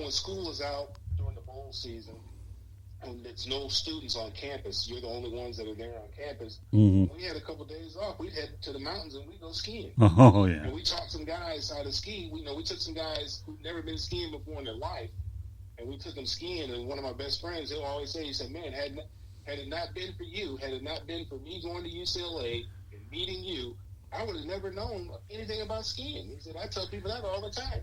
when school is out during the bowl season and there's no students on campus, you're the only ones that are there on campus. Mm-hmm. We had a couple of days off. We'd head to the mountains and we'd go skiing. Oh, yeah. And we taught some guys how to ski. We took some guys who'd never been skiing before in their life, and we took them skiing. And one of my best friends, he'll always say, he said, man, had it not been for you, had it not been for me going to UCLA and meeting you, I would have never known anything about skiing. He said, I tell people that all the time.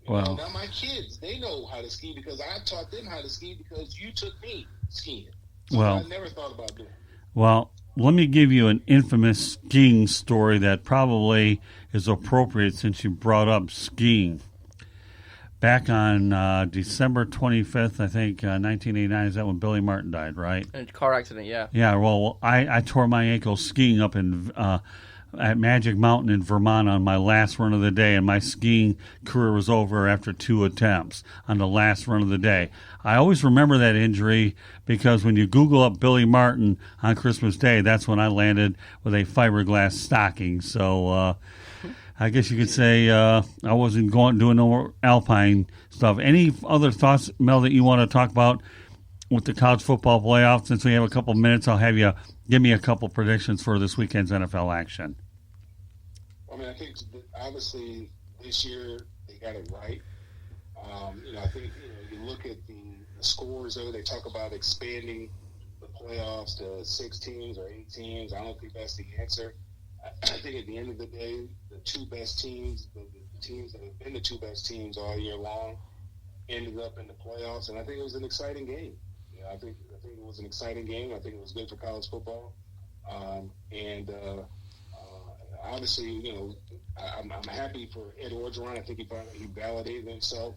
Wow. Now my kids, they know how to ski because I taught them how to ski because you took me skiing. So I never thought about doing it. Well, let me give you an infamous skiing story that probably is appropriate since you brought up skiing. Back on December 25th, I think, 1989, is that when Billy Martin died, right? A car accident, yeah. Yeah, well, I tore my ankle skiing up at Magic Mountain in Vermont on my last run of the day, and my skiing career was over after 2 attempts on the last run of the day. I always remember that injury because when you Google up Billy Martin on Christmas Day, that's when I landed with a fiberglass stocking. So I guess you could say I wasn't doing no more alpine stuff. Any other thoughts, Mel, that you want to talk about with the college football playoffs? Since we have a couple minutes, I'll have you give me a couple predictions for this weekend's NFL action. I mean, I think obviously this year they got it right. I think you look at the scores there. They talk about expanding the playoffs to 6 teams or 8 teams. I don't think that's the answer. I think at the end of the day, the 2 best teams, the teams that have been the 2 best teams all year long, ended up in the playoffs, and I think it was an exciting game. I think it was an exciting game. I think it was good for college football, obviously, I'm happy for Ed Orgeron. I think he validated himself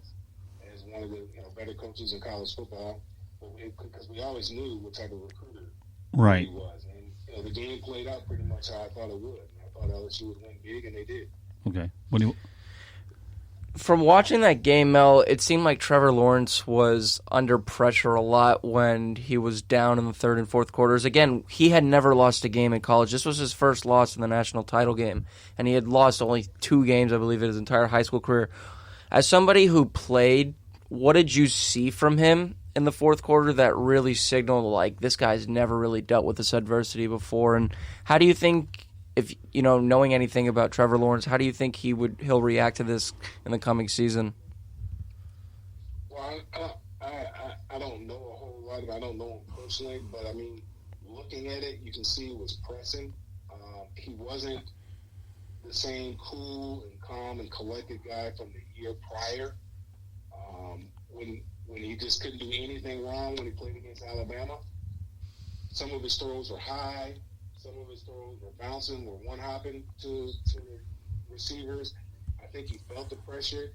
as one of the better coaches in college football, because we always knew what type of recruiter he was, and the game played out pretty much how I thought it would. I thought LSU would win big, and they did. Okay, From watching that game, Mel, it seemed like Trevor Lawrence was under pressure a lot when he was down in the third and fourth quarters. Again, he had never lost a game in college. This was his first loss in the national title game, and he had lost only 2 games, I believe, in his entire high school career. As somebody who played, what did you see from him in the fourth quarter that really signaled, like, this guy's never really dealt with this adversity before? And how do you think, if knowing anything about Trevor Lawrence, how do you think he'll react to this in the coming season? Well, I don't know a whole lot. I don't know him personally, but I mean, looking at it, you can see he was pressing. He wasn't the same cool and calm and collected guy from the year prior. When he just couldn't do anything wrong when he played against Alabama. Some of his throws were high. Some of his throws were bouncing, were one-hopping to receivers. I think he felt the pressure,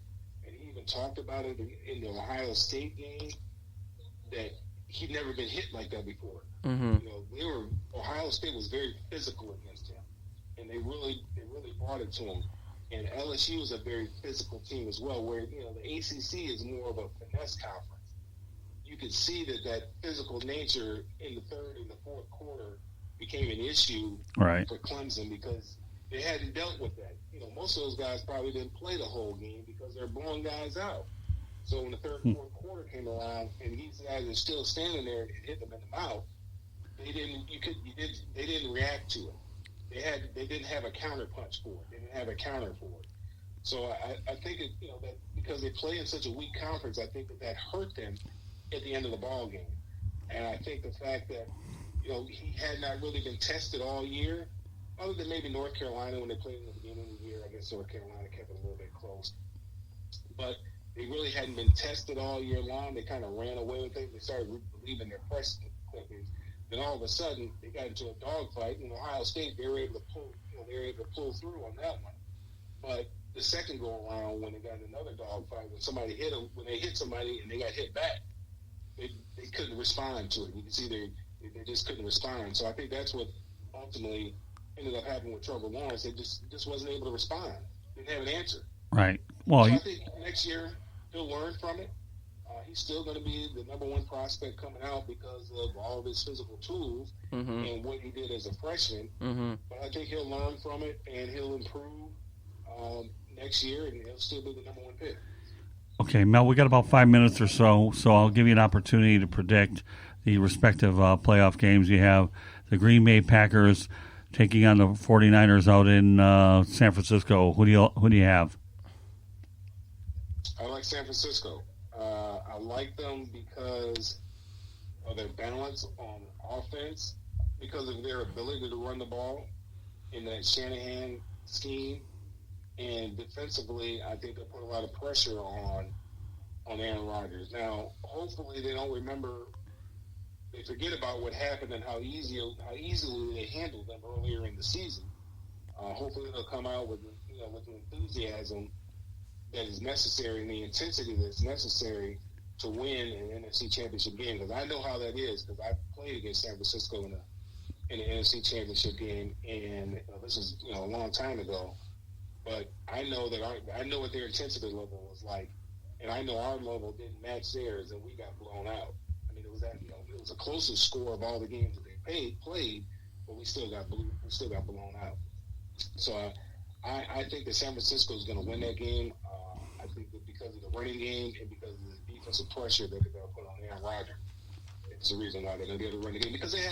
and he even talked about it in the Ohio State game, that he'd never been hit like that before. Mm-hmm. Ohio State was very physical against him, and they really brought it to him. And LSU is a very physical team as well, where the ACC is more of a finesse conference. You could see that physical nature in the third and the fourth quarter became an issue for Clemson because they hadn't dealt with that. Most of those guys probably didn't play the whole game because they're blowing guys out. So when the third and fourth quarter came around and these guys are still standing there and hit them in the mouth, they didn't react to it. They didn't have a counter punch for it. They didn't have a counter for it. So I think that because they play in such a weak conference, I think that hurt them at the end of the ball game. And I think the fact that he had not really been tested all year, other than maybe North Carolina when they played in the beginning of the year. I guess North Carolina kept it a little bit close. But they really hadn't been tested all year long. They kind of ran away with it. They started believing their press clippings. Then all of a sudden, they got into a dogfight. In Ohio State, they were able to pull through on that one. But the second go around, when they got in another dogfight, when somebody hit them, when they hit somebody and they got hit back, they couldn't respond to it. You can see they just couldn't respond. So I think that's what ultimately ended up happening with Trevor Lawrence. They just wasn't able to respond. Didn't have an answer. Right. Well, so I think next year he'll learn from it. He's still going to be the number 1 prospect coming out because of all of his physical tools and what he did as a freshman. Mm-hmm. But I think he'll learn from it and he'll improve next year, and he'll still be the number 1 pick. Okay, Mel, we got about 5 minutes or so I'll give you an opportunity to predict the respective playoff games. You have the Green Bay Packers taking on the 49ers out in San Francisco. Who do you have? I like San Francisco. I like them because of their balance on offense, because of their ability to run the ball in that Shanahan scheme. And defensively, I think they put a lot of pressure on Aaron Rodgers. Now, hopefully they don't they forget about what happened and how easily they handled them earlier in the season. Hopefully they'll come out with the enthusiasm that is necessary and the intensity that's necessary to win an NFC Championship game. Because I know how that is, because I played against San Francisco in the NFC Championship game, and this is a long time ago. But I know what their intensity level was like, and I know our level didn't match theirs, and we got blown out. I mean, it was the closest score of all the games that they played, but we still got blown out. So I think that San Francisco is going to win that game. I think that because of the running game and because of the defensive pressure that they're going to put on Aaron Rodgers, it's the reason why they're going to be able to run the game, because they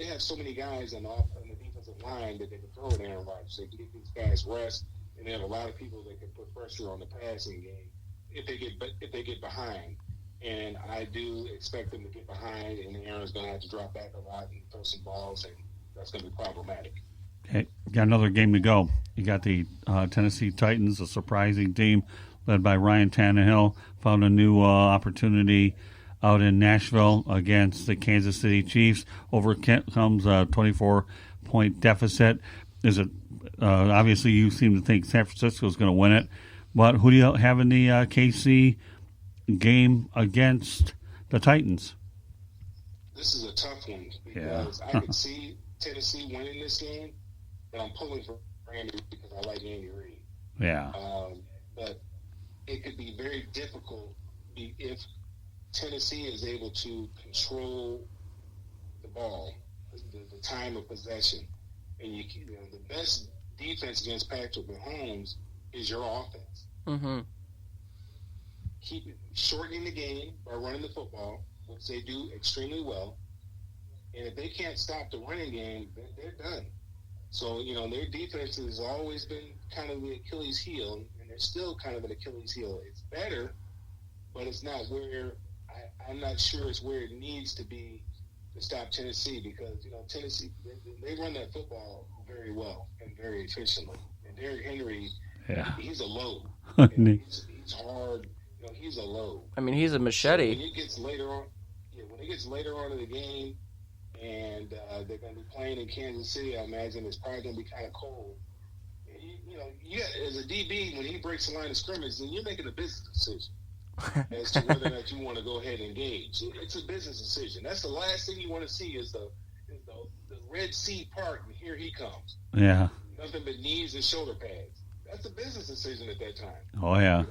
have so many guys on the defensive line that they can throw at Aaron Rodgers. They can get these guys rest, and they have a lot of people that can put pressure on the passing game if they get behind. And I do expect them to get behind, and Aaron's going to have to drop back a lot and throw some balls, and that's going to be problematic. Okay, got another game to go. You got the Tennessee Titans, a surprising team led by Ryan Tannehill, found a new opportunity out in Nashville against the Kansas City Chiefs. Overcomes a 24-point deficit. Is it obviously you seem to think San Francisco is going to win it, but who do you have in the KC game against the Titans? This is a tough one because I could see Tennessee winning this game, but I'm pulling for Andy because I like Andy Reid. Yeah. But it could be very difficult if Tennessee is able to control the ball, the time of possession, and the best defense against Patrick Mahomes is your offense. Mm-hmm. Shortening the game by running the football, which they do extremely well. And if they can't stop the running game, they're done. So, their defense has always been kind of the Achilles heel, and they're still kind of an Achilles heel. It's better, but it's not where I'm not sure it's where it needs to be to stop Tennessee, because, Tennessee, they run that football very well and very efficiently. And Derrick Henry, he's a load. He's hard. He's a load. I mean, he's a machete. So when it gets later on in the game, and they're going to be playing in Kansas City, I imagine it's probably going to be kind of cold. As a DB, when he breaks the line of scrimmage, then you're making a business decision as to whether or not you want to go ahead and engage. It's a business decision. That's the last thing you want to see is the Red Sea part, and here he comes. Yeah. Nothing but knees and shoulder pads. That's a business decision at that time. Oh, yeah.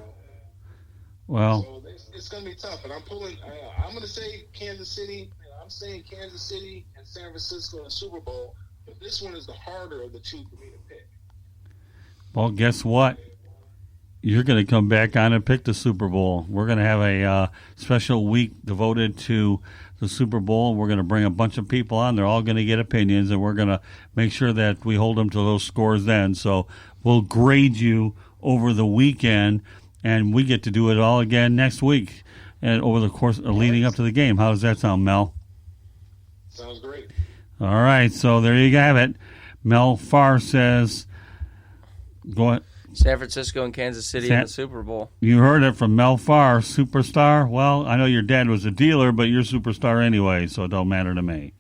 Well, so it's going to be tough, and I'm going to say Kansas City. I'm saying Kansas City and San Francisco in the Super Bowl, but this one is the harder of the two for me to pick. Well, guess what? You're going to come back on and pick the Super Bowl. We're going to have a special week devoted to the Super Bowl. We're going to bring a bunch of people on. They're all going to get opinions, and we're going to make sure that we hold them to those scores then. So we'll grade you over the weekend, and we get to do it all again next week and over the course leading up to the game. How does that sound, Mel? Sounds great. All right, so there you have it. Mel Farr says, go ahead. San Francisco and Kansas City in the Super Bowl. You heard it from Mel Farr, superstar. Well, I know your dad was a dealer, but you're a superstar anyway, so it don't matter to me.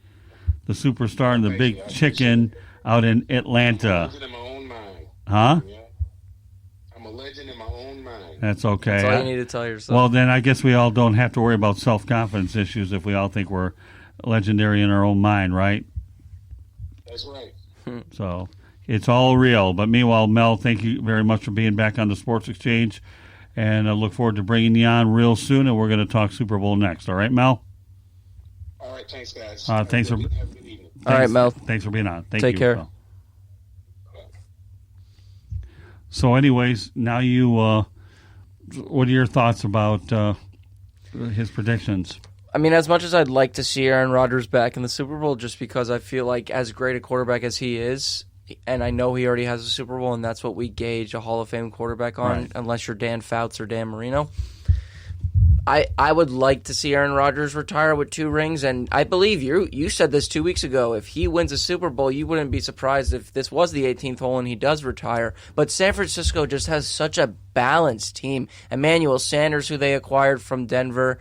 The superstar and the big chicken out in Atlanta. I'm a legend in my own mind. Huh? Yeah. I'm a legend in my own mind. That's okay. That's all you need to tell yourself. Well, then I guess we all don't have to worry about self-confidence issues if we all think we're legendary in our own mind, right? That's right. So it's all real. But meanwhile, Mel, thank you very much for being back on the Sports Exchange, and I look forward to bringing you on real soon, and we're going to talk Super Bowl next. All right, Mel? All right, thanks, guys. Thanks for. Have a good evening. All right, Mel. Thanks for being on. Take care. Mel. So anyways, now you what are your thoughts about his predictions? I mean, as much as I'd like to see Aaron Rodgers back in the Super Bowl, just because I feel like as great a quarterback as he is, and I know he already has a Super Bowl, and that's what we gauge a Hall of Fame quarterback on, Right. unless you're Dan Fouts or Dan Marino. I would like to see Aaron Rodgers retire with 2 rings, and I believe you said this 2 weeks ago. If he wins a Super Bowl, you wouldn't be surprised if this was the 18th hole and he does retire. But San Francisco just has such a balanced team. Emmanuel Sanders, who they acquired from Denver,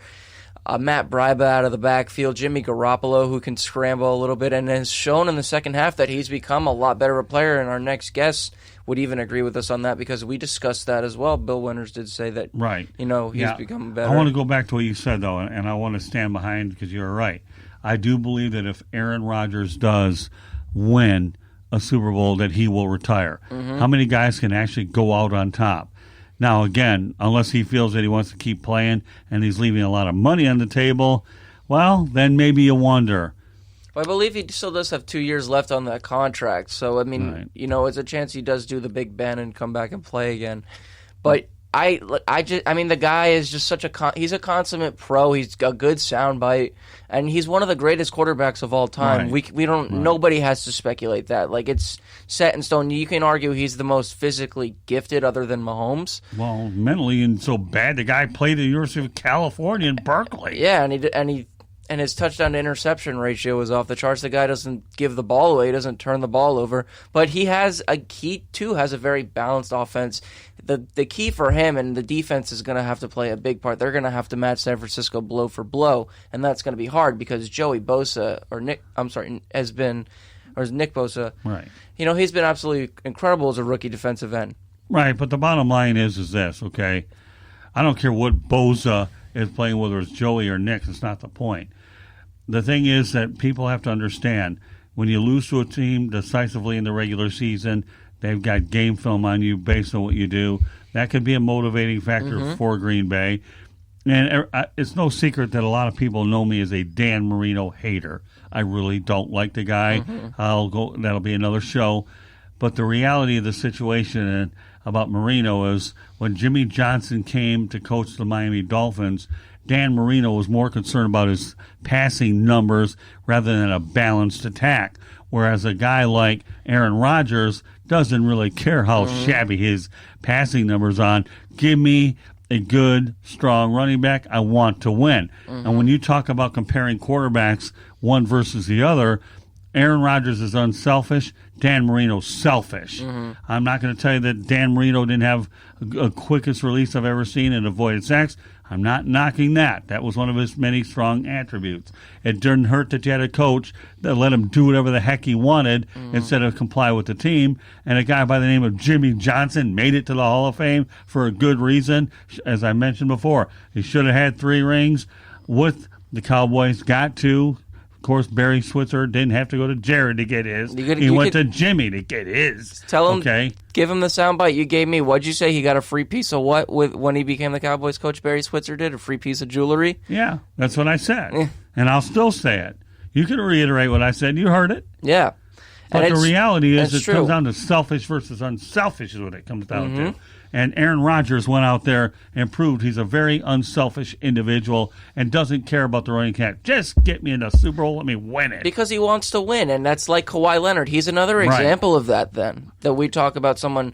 Matt Bryba out of the backfield, Jimmy Garoppolo, who can scramble a little bit, and has shown in the second half that he's become a lot better of a player, and our next guest would even agree with us on that because we discussed that as well. Bill Winters did say that, right. He's become better. I want to go back to what you said, though, and I want to stand behind because you're right. I do believe that if Aaron Rodgers does win a Super Bowl, that he will retire. Mm-hmm. How many guys can actually go out on top? Now, again, unless he feels that he wants to keep playing and he's leaving a lot of money on the table, well, then maybe you wonder. Well, I believe he still does have 2 years left on that contract. So, I mean, Right. It's a chance he does do the Big Ben and come back and play again. But the guy is just he's a consummate pro. He's got good soundbite, and he's one of the greatest quarterbacks of all time. Right. We don't. Right. Nobody has to speculate that. Like, it's set in stone. You can argue he's the most physically gifted, other than Mahomes. Well, mentally and so bad, the guy played at the University of California in Berkeley. Yeah, and his touchdown to interception ratio is off the charts. The guy doesn't give the ball away, doesn't turn the ball over, but he has a very balanced offense. The key for him, and the defense is going to have to play a big part. They're going to have to match San Francisco blow for blow, and that's going to be hard because Joey Bosa Nick Bosa, Right. He's been absolutely incredible as a rookie defensive end. Right, but the bottom line is this, okay? I don't care what Bosa is playing, whether it's Joey or Nick, it's not the point. The thing is that people have to understand, when you lose to a team decisively in the regular season, they've got game film on you based on what you do. That could be a motivating factor for Green Bay. And it's no secret that a lot of people know me as a Dan Marino hater. I really don't like the guy. That'll be another show. But the reality of the situation about Marino is when Jimmy Johnson came to coach the Miami Dolphins, Dan Marino was more concerned about his passing numbers rather than a balanced attack. Whereas a guy like Aaron Rodgers doesn't really care how shabby his passing numbers are. Give me a good, strong running back. I want to win. And when you talk about comparing quarterbacks, one versus the other, Aaron Rodgers is unselfish. Dan Marino's selfish. I'm not going to tell you that Dan Marino didn't have a quickest release I've ever seen and avoided sacks. I'm not knocking that. That was one of his many strong attributes. It didn't hurt that you had a coach that let him do whatever the heck he wanted instead of comply with the team. And a guy by the name of Jimmy Johnson made it to the Hall of Fame for a good reason. As I mentioned before, he should have had 3 rings with the Cowboys, got 2. Of course, Barry Switzer didn't have to go to Jared to get his. He went to Jimmy to get his. Tell him, give him the soundbite you gave me. What'd you say? He got a free piece of what when he became the Cowboys coach? Barry Switzer did a free piece of jewelry. Yeah, that's what I said, and I'll still say it. You can reiterate what I said. You heard it. Yeah, but the reality is, it true. comes down to selfish versus unselfish is what it comes down to. And Aaron Rodgers went out there and proved he's a very unselfish individual and doesn't care about the running back. Just get me in the Super Bowl, let me win it. Because he wants to win, and that's like Kawhi Leonard. He's another example of that then, that we talk about someone.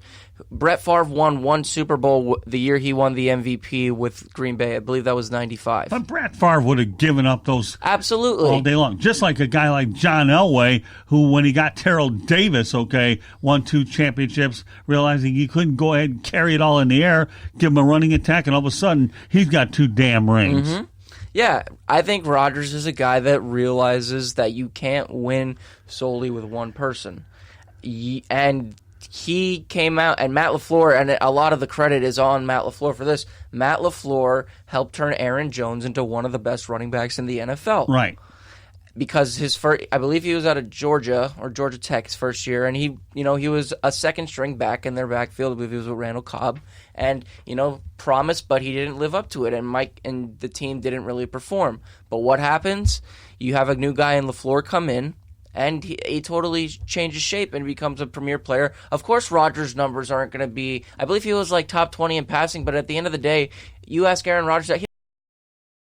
Brett Favre won 1 Super Bowl the year he won the MVP with Green Bay. I believe that was 95. But Brett Favre would have given up those absolutely all day long. Just like a guy like John Elway, who when he got Terrell Davis, won 2 championships, realizing he couldn't go ahead and carry it all in the air, give him a running attack, and all of a sudden he's got 2 damn rings. Yeah, I think Rodgers is a guy that realizes that you can't win solely with one person. And he came out, and Matt LaFleur, and a lot of the credit is on Matt LaFleur for this. Matt LaFleur helped turn Aaron Jones into one of the best running backs in the NFL. Right. Because I believe he was out of Georgia or Georgia Tech his first year, and he was a second string back in their backfield. I believe he was with Randall Cobb, and promised, but he didn't live up to it, and Mike and the team didn't really perform. But what happens? You have a new guy in LaFleur come in, and he totally changes shape and becomes a premier player. Of course, Rodgers' numbers aren't going to be, I believe he was like top 20 in passing, but at the end of the day, you ask Aaron Rodgers that, he